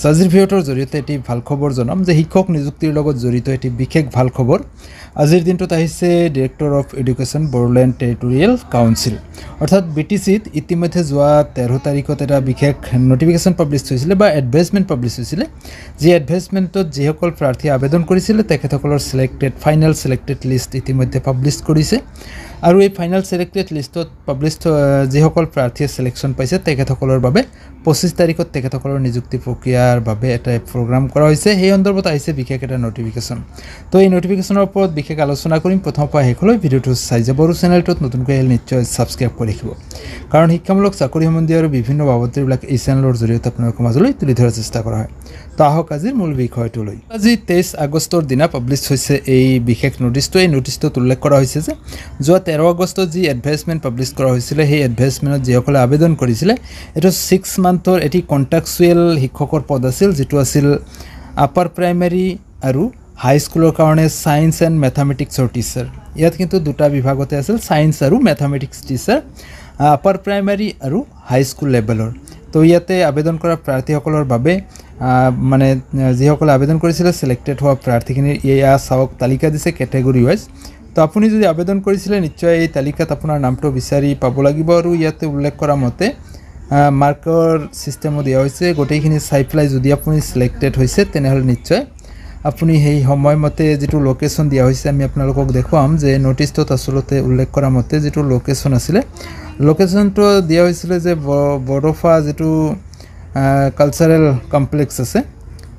আজিৰ ভিডিঅ'টোৰ জৰিয়তে এটি ভাল খবৰ জনাম যে শিক্ষক নিযুক্তিৰ লগত জড়িত এটি বিশেষ ভাল খবৰ। আজিৰ দিনটোত আহিছে director of education Bodoland territorial council অৰ্থাৎ BTCত ইতিমধ্যে যোৱা 13 তাৰিখত এটা বিশেষ নোটিফিকেশ্যন পাব্লিছ হৈছিলে বা এডভাইজমেণ্ট পাব্লিছ হৈছিলে। যি এডভাইজমেণ্টত যিসকল প্ৰাৰ্থী আবেদন কৰিছিলে তেখেতসকলৰ ফাইনেল সিলেক্টেড লিষ্ট ইতিমধ্যে পাব্লিছ কৰিছে আৰু এই ফাইনেল সিলেক্টেড লিষ্টত পাব্লিছ যিসকল প্ৰাৰ্থীয়ে সিলেকশ্যন পাইছে তেখেতসকলৰ বাবে 25 তাৰিখত তেখেতসকলৰ নিযুক্তি প্ৰক্ৰিয়াৰ বাবে এটা প্ৰগ্ৰাম কৰা হৈছে। সেই সন্দৰ্ভত আহিছে বিশেষ এটা নোটিফিকেশ্যন। তো এই নোটিফিকেশ্যনৰ ওপৰত বিশেষ আলোচনা কৰিম। প্ৰথমৰ পৰা শেষলৈ ভিডিঅ'টো চাই যাব আৰু চেনেলটোত নতুনকৈ আহিলে নিশ্চয় ছাবস্ক্ৰাইব কৰি ৰাখিব, কাৰণ শিক্ষামূলক চাকৰি সম্বন্ধীয় আৰু বিভিন্ন বাবদবিলাক এই চেনেলৰ জৰিয়তে আপোনালোকৰ মাজলৈ তুলি ধৰাৰ চেষ্টা কৰা হয়। তো আহক আজিৰ মূল বিষয়টোলৈ। আজি 23 আগষ্টৰ দিনা পাব্লিছ হৈছে এই বিশেষ নোটিছটো। এই নোটিছটোত উল্লেখ কৰা হৈছে যে যোৱা 13 আগষ্টত যি এডভাইজমেণ্ট পাব্লিছ কৰা হৈছিলে সেই এডভাইজমেণ্টত যিসকলে আবেদন কৰিছিলে এইটো 6 মান্থৰ এটি কণ্ট্ৰাকচুৱেল শিক্ষকৰ পদ আছিল, যিটো আছিল আপাৰ প্ৰাইমেৰী আৰু হাই স্কুলৰ কাৰণে ছায়েন্স এণ্ড মেথামেটিক্সৰ টিচাৰ। ইয়াত কিন্তু দুটা বিভাগতে আছিল, ছায়েন্স আৰু মেথামেটিক্স টিচাৰ, আপাৰ প্ৰাইমেৰী আৰু হাই স্কুল লেভেলৰ। তো ইয়াতে আবেদন কৰা প্ৰাৰ্থীসকলৰ বাবে মানে যিসকলে আবেদন কৰিছিলে সিলেক্টেড হোৱা প্ৰাৰ্থীখিনিৰ এয়া চাওক তালিকা দিছে কেটেগৰী ৱাইজ। তো আপুনি যদি আবেদন কৰিছিলে নিশ্চয় এই তালিকাত আপোনাৰ নামটো বিচাৰি পাব লাগিব আৰু ইয়াতে উল্লেখ কৰা মতে মাৰ্কৰ ছিষ্টেমো দিয়া হৈছে। গোটেইখিনি চাই পেলাই যদি আপুনি সিলেক্টেড হৈছে তেনেহ'লে নিশ্চয় আপুনি সেই সময়মতে যিটো লোকেশ্যন দিয়া হৈছে আমি আপোনালোকক দেখুৱাম যে নোটিছটোত আচলতে উল্লেখ কৰা মতে যিটো লোকেশ্যন আছিলে লোকেশ্যনটো দিয়া হৈছিলে যে বড়োফা যিটো কালচাৰেল কমপ্লেক্স আছে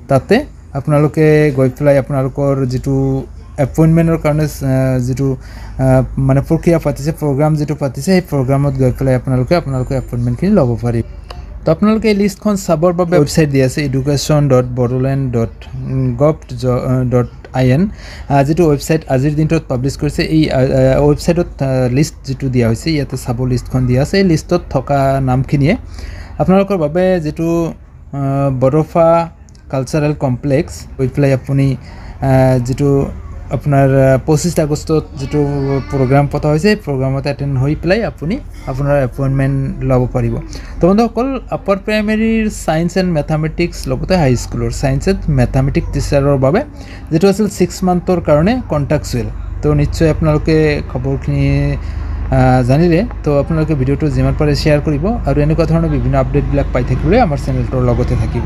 তাতে আপোনালোকে গৈ পেলাই আপোনালোকৰ যিটো এপইণ্টমেণ্টৰ কাৰণে যিটো মানে প্ৰক্ৰিয়া পাতিছে, প্ৰগ্ৰাম যিটো পাতিছে সেই প্ৰগ্ৰামত গৈ পেলাই আপোনালোকে এপইণ্টমেণ্টখিনি ল'ব পাৰিব। তো আপোনালোকে এই লিষ্টখন চাবৰ বাবে ৱেবছাইট দিয়া আছে education.bodoland.gov.in যিটো ৱেবছাইট আজিৰ দিনটোত পাব্লিছ কৰিছে। এই ৱেবছাইটত লিষ্ট যিটো দিয়া হৈছে ইয়াতে চাব লিষ্টখন দিয়া আছে। এই লিষ্টত থকা নামখিনিয়ে আপোনালোকৰ বাবে যিটো বড়োফা কালচাৰেল কমপ্লেক্স গৈ পেলাই আপুনি যিটো আপোনাৰ 25 আগষ্টত যিটো প্ৰগ্ৰাম পতা হৈছে সেই প্ৰগ্ৰামত এটেণ্ড হৈ পেলাই আপুনি আপোনাৰ এপইণ্টমেণ্ট ল'ব পাৰিব। তো বন্ধুসকল আপাৰ প্ৰাইমেৰীৰ ছায়েন্স এণ্ড মেথামেটিক্স লগতে হাই স্কুলৰ ছায়েন্স এণ্ড মেথামেটিক্স টিচাৰৰ বাবে যিটো আছিল 6 মান্থৰ কাৰণে কণ্ট্ৰাকচুৱেল। তো নিশ্চয় আপোনালোকে খবৰখিনি জানিলে। তো আপোনালোকে ভিডিঅ'টো যিমান পাৰে শ্বেয়াৰ কৰিব আৰু এনেকুৱা ধৰণৰ বিভিন্ন আপডেটবিলাক পাই থাকিবলৈ আমাৰ চেনেলটোৰ লগতে থাকিব।